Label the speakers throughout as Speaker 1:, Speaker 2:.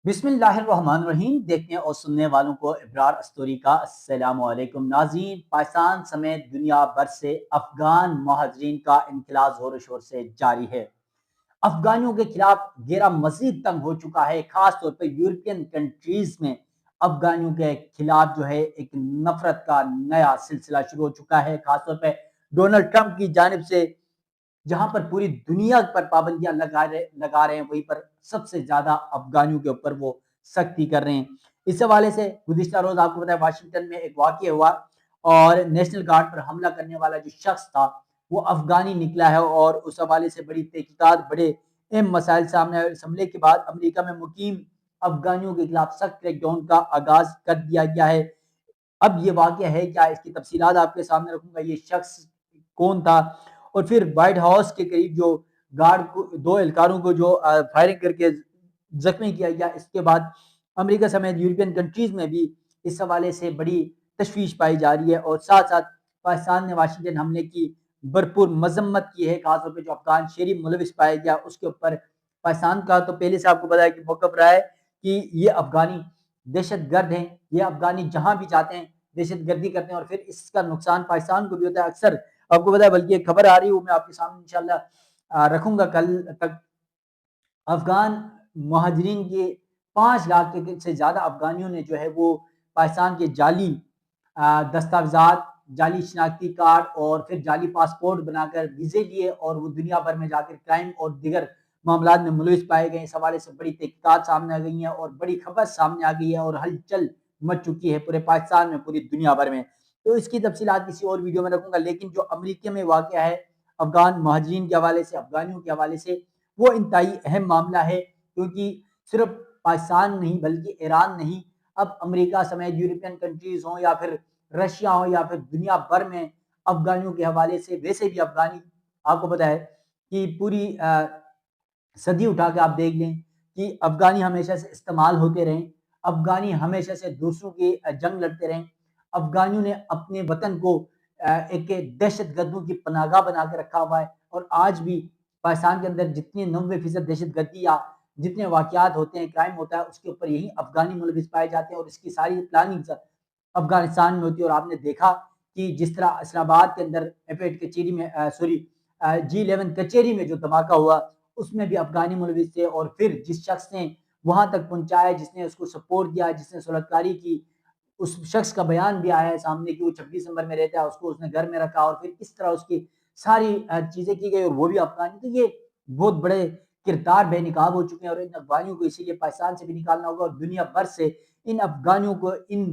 Speaker 1: بسم اللہ الرحمن الرحیم. دیکھنے اور سننے والوں کو ابرار استوری کا السلام علیکم. ناظرین، پاکستان سمیت دنیا بھر سے افغان مہاجرین کا انقلاب زور و شور سے جاری ہے. افغانیوں کے خلاف گھیرا مزید تنگ ہو چکا ہے. خاص طور پر یورپین کنٹریز میں افغانیوں کے خلاف جو ہے ایک نفرت کا نیا سلسلہ شروع ہو چکا ہے. خاص طور پہ ڈونلڈ ٹرمپ کی جانب سے جہاں پر پوری دنیا پر پابندیاں لگا رہے ہیں، وہیں پر سب سے زیادہ افغانیوں کے اوپر وہ سختی کر رہے ہیں. اس حوالے سے گزشتہ روز آپ کو پتا ہے واشنگٹن میں ایک واقعہ ہوا اور نیشنل گارڈ پر حملہ کرنے والا جو شخص تھا وہ افغانی نکلا ہے، اور اس حوالے سے بڑی تحقیقات، بڑے اہم مسائل سامنے آئے. اس حملے کے بعد امریکہ میں مقیم افغانیوں کے خلاف سخت کریک ڈاؤن کا آغاز کر دیا گیا ہے. اب یہ واقعہ ہے کیا، اس کی تفصیلات آپ کے سامنے رکھوں گا. یہ شخص کون تھا، اور پھر وائٹ ہاؤس کے قریب جو گارڈ کو، دو اہلکاروں کو جو فائرنگ کر کے زخمی کیا گیا. اس کے بعد امریکہ سمیت یورپین کنٹریز میں بھی اس حوالے سے بڑی تشویش پائی جا رہی ہے، اور ساتھ ساتھ پاکستان نے واشنگٹن حملے کی بھرپور مذمت کی ہے. خاص طور پہ جو افغان شہری ملوث پایا گیا اس کے اوپر پاکستان کا تو پہلے سے آپ کو پتا ہے کہ موقف رہا ہے کہ یہ افغانی دہشت گرد ہیں. یہ افغانی جہاں بھی جاتے ہیں دہشت گردی کرتے ہیں، اور پھر اس کا نقصان پاکستان کو بھی ہوتا ہے. اکثر آپ کو پتا ہے، بلکہ ایک خبر آ رہی ہے وہ میں آپ کے سامنے انشاءاللہ رکھوں گا کل تک. افغان مہاجرین کے 5 لاکھ سے زیادہ افغانیوں نے جو ہے وہ پاکستان کے جعلی دستاویزات، جعلی شناختی کارڈ اور پھر جعلی پاسپورٹ بنا کر ویزے لیے، اور وہ دنیا بھر میں جا کر کرائم اور دیگر معاملات میں ملوث پائے گئے. اس حوالے سے بڑی تحقیقات سامنے آ گئی ہیں اور بڑی خبر سامنے آ گئی ہے، اور ہلچل مچ چکی ہے پورے پاکستان میں، پوری دنیا بھر میں. تو اس کی تفصیلات کسی اور ویڈیو میں رکھوں گا. لیکن جو امریکہ میں واقع ہے افغان مہاجرین کے حوالے سے، افغانیوں کے حوالے سے، وہ انتہائی اہم معاملہ ہے. کیونکہ صرف پاکستان نہیں بلکہ ایران نہیں، اب امریکہ سمیت یورپین کنٹریز ہوں یا پھر رشیا ہوں یا پھر دنیا بھر میں افغانیوں کے حوالے سے، ویسے بھی افغانی آپ کو پتا ہے کہ پوری صدی اٹھا کے آپ دیکھ لیں کہ افغانی ہمیشہ سے استعمال ہوتے رہیں، افغانی ہمیشہ سے دوسروں کی جنگ لڑتے رہیں. افغانیوں نے اپنے وطن کو ایک دہشت گردوں کی پناہ گاہ بنا کے رکھا ہوا ہے، اور آج بھی پاکستان کے اندر جتنی 90% دہشت گردی یا جتنے واقعات ہوتے ہیں، کرائم ہوتا ہے، اس کے اوپر یہی افغانی ملوث پائے جاتے ہیں، اور اس کی ساری پلاننگ افغانستان میں ہوتی ہے. اور آپ نے دیکھا کہ جس طرح اسلام آباد کے اندر F8 کچہری میں G11 کچہری میں جو دھماکہ ہوا اس میں بھی افغانی ملوث تھے، اور پھر جس شخص نے وہاں تک پہنچایا، جس نے اس کو سپورٹ دیا، جس نے صلحکاری کی، اس شخص کا بیان بھی آیا ہے سامنے کہ وہ 26 نمبر میں رہتا ہے، اس کو اس نے گھر میں رکھا، اور پھر اس طرح اس کی ساری چیزیں کی گئی، اور وہ بھی افغانی. تو یہ بہت بڑے کردار بے نقاب ہو چکے ہیں، اور ان افغانیوں کو اسی لیے پاکستان سے بھی نکالنا ہوگا، اور دنیا بھر سے ان افغانیوں کو، ان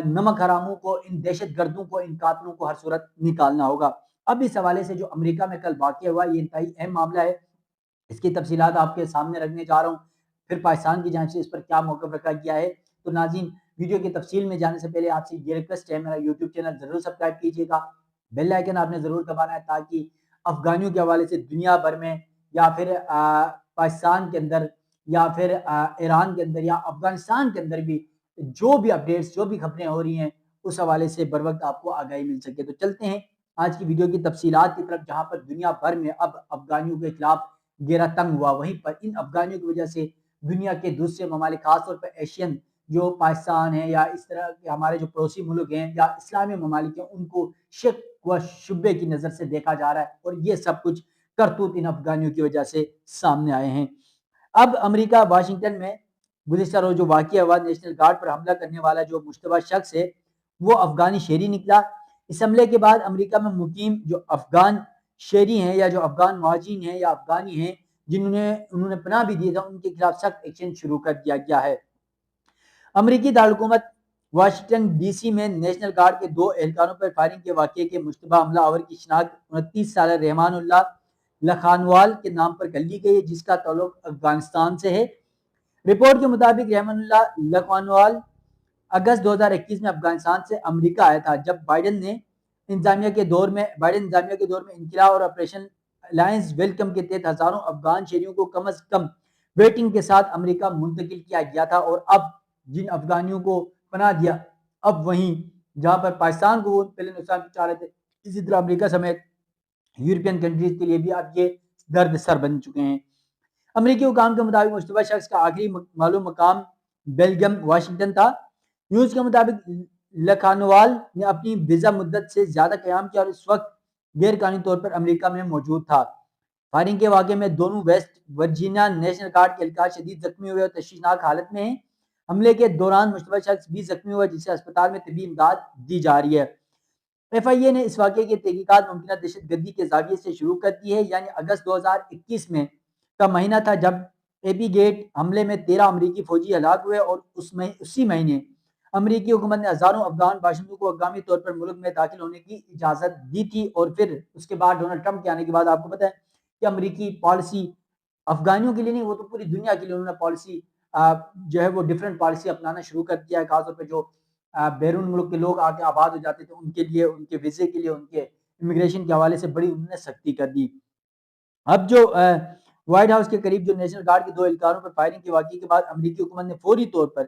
Speaker 1: نمک حراموں کو، ان دہشت گردوں کو، ان قاتلوں کو ہر صورت نکالنا ہوگا. اب اس حوالے سے جو امریکہ میں کل واقع ہوا، یہ انتہائی اہم معاملہ ہے. اس کی تفصیلات آپ کے سامنے رکھنے جا رہا ہوں، پھر پاکستان کی جانب سے اس پر کیا موقف رکھا گیا ہے. تو ناظرین، ویڈیو کی تفصیل میں جانے سے پہلے آپ سے یہ ریکویسٹ ہے، میرا یوٹیوب چینل ضرور سبسکرائب کیجیے گا، بیل آئیکن آپ نے ضرور دبانا ہے، تاکہ افغانیوں کے حوالے سے دنیا بھر میں یا پھر پاکستان کے اندر یا پھر ایران کے اندر یا افغانستان کے اندر بھی جو بھی اپڈیٹس، جو بھی خبریں ہو رہی ہیں، اس حوالے سے بر وقت آپ کو آگاہی مل سکے. تو چلتے ہیں آج کی ویڈیو کی تفصیلات کی طرف، جہاں پر دنیا بھر میں اب افغانیوں کے خلاف گھیرا تنگ ہوا. وہیں پر ان افغانیوں کی وجہ سے دنیا کے دوسرے ممالک، خاص طور پر ایشین جو پاکستان ہے یا اس طرح کے ہمارے جو پڑوسی ملک ہیں یا اسلامی ممالک ہیں، ان کو شک و شبے کی نظر سے دیکھا جا رہا ہے، اور یہ سب کچھ کرتوت ان افغانیوں کی وجہ سے سامنے آئے ہیں. اب امریکہ واشنگٹن میں گزشتہ روز جو واقعہ ہوا، نیشنل گارڈ پر حملہ کرنے والا جو مشتبہ شخص ہے وہ افغانی شہری نکلا. اس حملے کے بعد امریکہ میں مقیم جو افغان شہری ہیں یا جو افغان مہاجرین ہیں یا افغانی ہیں انہوں نے پناہ بھی دی تھا، ان کے خلاف سخت ایکشن شروع کر دیا گیا ہے. امریکی دارالحکومت واشنگٹن ڈی سی میں نیشنل گارڈ کے 2 اہلکاروں پر فائرنگ کے واقعے کے مشتبہ حملہ آور کی شناخت 29 سالہ رحمان اللہ لکھانوال کے نام پر کر لی گئی ہے، جس کا تعلق افغانستان سے ہے. رپورٹ کے مطابق رحمان اللہ لکھانوال اگست 2021 میں افغانستان سے امریکہ آیا تھا، جب بائیڈن انتظامیہ کے دور میں انخلا اور آپریشن الائنس ویلکم کے تحت ہزاروں افغان شہریوں کو کم از کم ویٹنگ کے ساتھ امریکہ منتقل کیا گیا تھا. اور اب جن افغانیوں کو پناہ دیا، اب وہیں جہاں پر پاکستان کو وہ پہلے نقصان پہنچا رہے تھے، اسی طرح امریکہ سمیت یورپین کنٹریز کے لیے بھی اب یہ درد سر بن چکے ہیں. امریکی حکام کے مطابق مشتبہ شخص کا آخری معلوم مقام بیلجیم واشنگٹن تھا۔ نیوز کے مطابق لکھانوال نے اپنی ویزا مدت سے زیادہ قیام کیا اور اس وقت غیر قانونی طور پر امریکہ میں موجود تھا۔ فائرنگ کے واقعے میں دونوں ویسٹ ورجینیا نیشنل گارڈ کے اہلکار شدید زخمی ہوئے اور تشویشناک حالت میں ہیں۔ حملے کے دوران مشتبہ شخص بھی زخمی ہوا جسے اسپتال میں طبی امداد دی جا رہی ہے۔ ایف آئی اے نے اس واقعے کی تحقیقات ممکنہ دہشت گردی کے زاویے سے شروع کر دی ہے، یعنی اگست 2021 میں کا مہینہ تھا جب اے پی گیٹ حملے میں 13 امریکی فوجی ہلاک ہوئے اور اسی مہینے امریکی حکومت نے ہزاروں افغان باشندوں کو ہنگامی طور پر ملک میں داخل ہونے کی اجازت دی تھی، اور پھر اس کے بعد ڈونلڈ ٹرمپ کے آنے کے بعد آپ کو پتہ ہے کہ امریکی پالیسی افغانیوں کے لیے نہیں، وہ تو پوری دنیا کے لیے انہوں نے پالیسی جو ہے وہ ڈیفرنٹ پالیسی اپنانا شروع کر دیا ہے، خاص طور پہ جو بیرون ملک کے لوگ آ کے آباد ہو جاتے تھے ان کے لیے، ان کے ویزے کے لیے، ان کے امیگریشن کے حوالے سے بڑی انہوں نے سختی کر دی۔ اب جو وائٹ ہاؤس کے قریب جو نیشنل گارڈ کے 2 اہلکاروں پر فائرنگ کے واقعے کے بعد امریکی حکومت نے فوری طور پر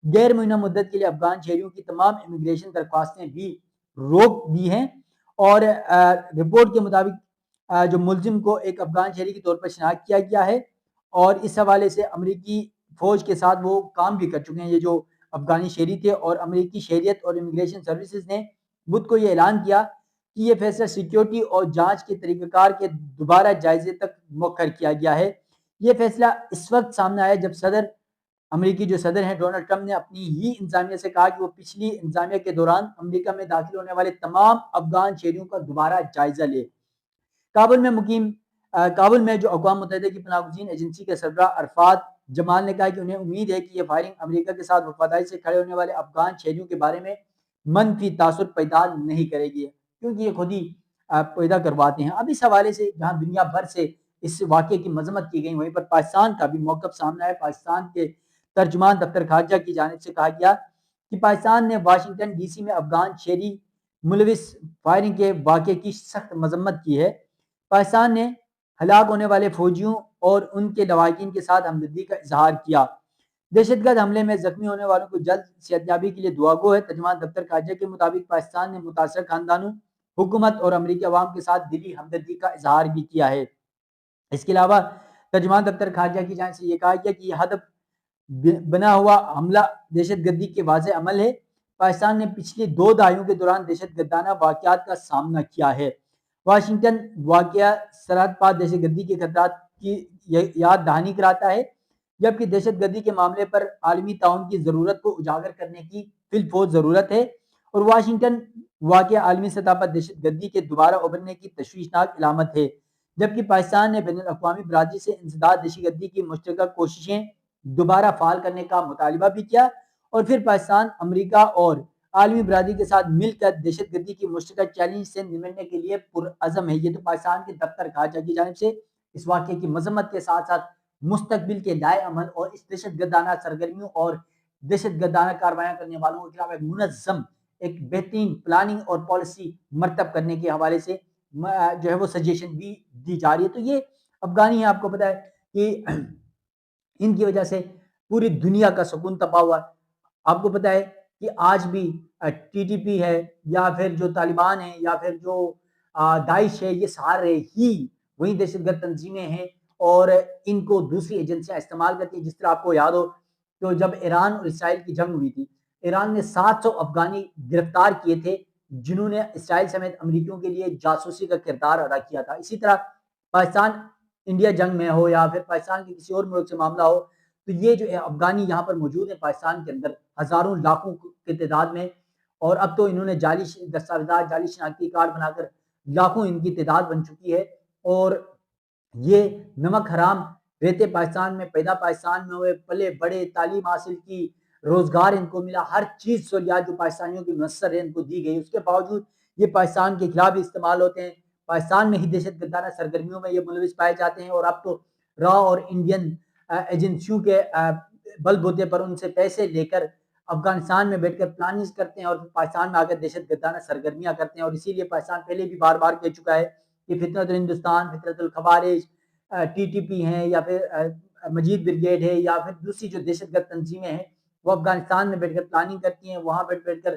Speaker 1: غیر معینہ مدت کے لیے افغان شہریوں کی تمام امیگریشن درخواستیں بھی روک دی ہیں، اور رپورٹ کے مطابق جو ملزم کو ایک افغان شہری کے طور پر شناخت کیا گیا ہے، اور اس حوالے سے امریکی فوج کے ساتھ وہ کام بھی کر چکے ہیں یہ جو افغانی شہری تھے، اور امریکی شہریت اور امیگریشن سروسز نے بدھ کو یہ اعلان کیا کہ یہ فیصلہ سیکیورٹی اور جانچ کے طریقہ کار کے دوبارہ جائزے تک مؤخر کیا گیا ہے۔ یہ فیصلہ اس وقت سامنے آیا جب امریکی جو صدر ہیں ڈونلڈ ٹرمپ نے اپنی ہی انتظامیہ سے کہا کہ وہ پچھلی انتظامیہ کے دوران امریکہ میں داخل ہونے والے تمام افغان شہریوں کا دوبارہ جائزہ لے۔ کابل میں جو اقوام متحدہ کی پناہ گزین ایجنسی کے سربراہ عرفات جمال نے کہا کہ انہیں امید ہے کہ یہ فائرنگ امریکہ کے ساتھ وفاداری سے کھڑے ہونے والے افغان شہریوں کے بارے میں منفی تاثر پیدا نہیں کرے گی، کیونکہ یہ خود ہی پیدا کرواتے ہیں۔ اب اس حوالے سے جہاں دنیا بھر سے اس واقعے کی مذمت کی گئی، وہیں پر پاکستان کا بھی موقف سامنے ہے۔ پاکستان کے ترجمان دفتر خارجہ کی جانب سے کہا گیا کہ پاکستان نے واشنگٹن ڈی سی میں افغان شہری ملوث فائرنگ کے واقعے کی سخت مذمت کی ہے۔ پاکستان نے ہلاک ہونے والے فوجیوں اور ان کے لواحقین کے ساتھ ہمدردی کا اظہار کیا۔ دہشت گرد حملے میں زخمی ہونے والوں کو جلد صحتیابی کے لیے دعا گو ہے۔ ترجمان دفتر خارجہ کے مطابق پاکستان نے متاثرہ خاندانوں، حکومت اور امریکی عوام کے ساتھ دلی ہمدردی کا اظہار بھی کیا ہے۔ اس کے علاوہ ترجمان دفتر خارجہ کی جانب سے یہ کہا گیا کہ یہ ہدف بنا ہوا حملہ دہشت گردی کے واضح عمل ہے۔ پاکستان نے پچھلی 2 دہائیوں کے دوران دہشت گردانہ واقعات کا سامنا کیا ہے۔ واشنگٹن واقعہ سرحد پار دہشت گردی کے خطرات کی یاد دہانی کراتا ہے، جبکہ دہشت گردی کے معاملے پر عالمی تعاون کی ضرورت کو اجاگر کرنے کی فی الفور ضرورت ہے، اور واشنگٹن واقعہ عالمی سطح پر دہشت گردی کے دوبارہ ابھرنے کی تشویشناک علامت ہے، جبکہ پاکستان نے بین الاقوامی برادری سے انسداد دہشت گردی کی مشترکہ کوششیں دوبارہ فعال کرنے کا مطالبہ بھی کیا، اور پھر پاکستان امریکہ اور عالمی برادری کے ساتھ مل کر دہشت گردی کی مشترکہ چیلنج سے نمٹنے کے لیے پرعزم ہے۔ یہ تو پاکستان کے دفتر خارجہ کی جانب سے اس واقعے کی مذمت کے ساتھ ساتھ مستقبل کے دائیں عمل اور اس دہشت گردانہ سرگرمیوں اور دہشت گردانہ کاروائیاں کرنے والوں کے خلاف ایک منظم، ایک بہترین پلاننگ اور پالیسی مرتب کرنے کے حوالے سے جو ہے وہ سجیشن بھی دی جا رہی ہے۔ تو یہ افغانی ہیں، آپ کو پتہ ہے کہ ان کی وجہ سے پوری دنیا کا سکون تباہ ہوا۔ آپ کو پتہ ہے کہ آج بھی ٹی ٹی پی ہے یا پھر جو طالبان ہیں یا پھر جو داعش ہے، یہ سارے ہی وہی دہشت گرد تنظیمیں ہیں، اور ان کو دوسری ایجنسیاں استعمال کرتی ہیں۔ جس طرح آپ کو یاد ہو تو جب ایران اور اسرائیل کی جنگ ہوئی تھی، ایران نے 700 افغانی گرفتار کیے تھے جنہوں نے اسرائیل سمیت امریکیوں کے لیے جاسوسی کا کردار ادا کیا تھا۔ اسی طرح پاکستان انڈیا جنگ میں ہو یا پھر پاکستان کے کسی اور ملک سے معاملہ ہو، تو یہ جو افغانی یہاں پر موجود ہیں پاکستان کے اندر ہزاروں لاکھوں کی تعداد میں، اور اب تو انہوں نے جعلی دستاویزات، جعلی شناختی کارڈ بنا کر لاکھوں ان کی تعداد بن چکی ہے، اور یہ نمک حرام رہتے پاکستان میں، پیدا پاکستان میں ہوئے، پلے بڑے، تعلیم حاصل کی، روزگار ان کو ملا، ہر چیز سہولیات جو پاکستانیوں کی میسر ہے ان کو دی گئی، اس کے باوجود یہ پاکستان کے خلاف استعمال ہوتے ہیں، پاکستان میں ہی دہشت گردانہ سرگرمیوں میں یہ ملوث پائے جاتے ہیں، اور اب تو را اور انڈین ایجنسیوں کے بل بوتے پر ان سے پیسے لے کر افغانستان میں بیٹھ کر پلاننگ کرتے ہیں اور پاکستان میں آ کر دہشت گردانہ سرگرمیاں کرتے ہیں۔ اور اسی لیے پاکستان پہلے بھی بار بار کہہ چکا ہے کہ فتنۃ الہندوستان، فتنۃ الخوارج، ٹی ٹی پی ہیں یا پھر مجید بریگیڈ ہے یا پھر دوسری جو دہشت گرد تنظیمیں ہیں، وہ افغانستان میں بیٹھ کر پلاننگ کرتی ہیں، وہاں بیٹھ کر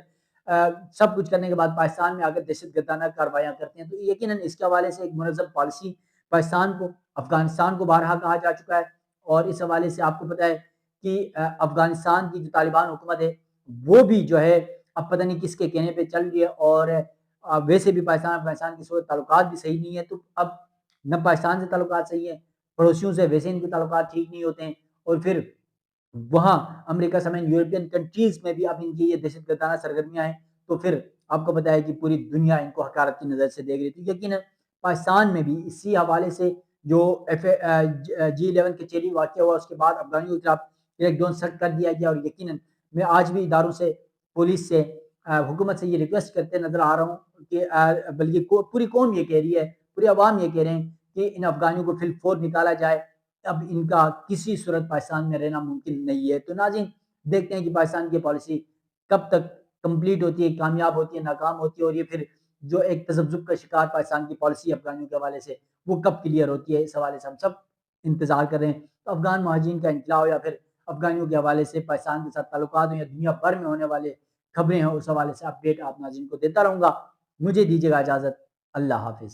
Speaker 1: سب کچھ کرنے کے بعد پاکستان میں آ کر دہشت گردانہ کاروائیاں کرتے ہیں۔ تو یقیناً اس کے حوالے سے ایک منظم پالیسی پاکستان کو افغانستان کو بارہا کہا جا چکا ہے، اور اس حوالے سے آپ کو پتہ ہے کہ افغانستان کی جو طالبان حکومت ہے وہ بھی جو ہے اب پتہ نہیں کس کے کہنے پہ چل رہی ہے، اور ویسے بھی افغانستان کی صورت تعلقات بھی صحیح نہیں ہے، تو اب نہ پاکستان سے تعلقات صحیح ہیں، پڑوسیوں سے ویسے ان کے تعلقات ٹھیک نہیں ہوتے ہیں، اور پھر وہاں امریکہ سمیت یورپین کنٹریز میں بھی اب ان کی یہ دہشت گردانہ سرگرمیاں ہیں، تو پھر آپ کو پتہ ہے کہ پوری دنیا ان کو حقارت کی نظر سے دیکھ رہی تھی۔ یقیناً پاکستان میں بھی اسی حوالے سے جو G11 کے چیری واقعہ ہوا، اس کے بعد افغانیوں کے خلاف کریک ڈاؤن سخت کر دیا گیا، اور یقیناً میں آج بھی اداروں سے، پولیس سے، حکومت سے یہ ریکویسٹ کرتے نظر آ رہا ہوں کہ بلکہ پوری قوم یہ کہہ رہی ہے، پوری عوام یہ کہہ رہے ہیں کہ ان افغانیوں کو فی الفور نکالا جائے، اب ان کا کسی صورت پاکستان میں رہنا ممکن نہیں ہے۔ تو ناظرین دیکھتے ہیں کہ پاکستان کی پالیسی کب تک کمپلیٹ ہوتی ہے، کامیاب ہوتی ہے، ناکام ہوتی ہے، اور یہ پھر جو ایک تذبذب کا شکار پاکستان کی پالیسی افغانیوں کے حوالے سے وہ کب کلیئر ہوتی ہے، اس حوالے سے ہم سب انتظار کر رہے ہیں۔ تو افغان مہاجرین کا انخلا ہو یا پھر افغانیوں کے حوالے سے پاکستان کے ساتھ تعلقات ہوں یا دنیا بھر میں ہونے والے خبریں ہیں، اس حوالے سے اپڈیٹ آپ ناظرین کو دیتا رہوں گا۔ مجھے دیجیے گا اجازت، اللہ حافظ۔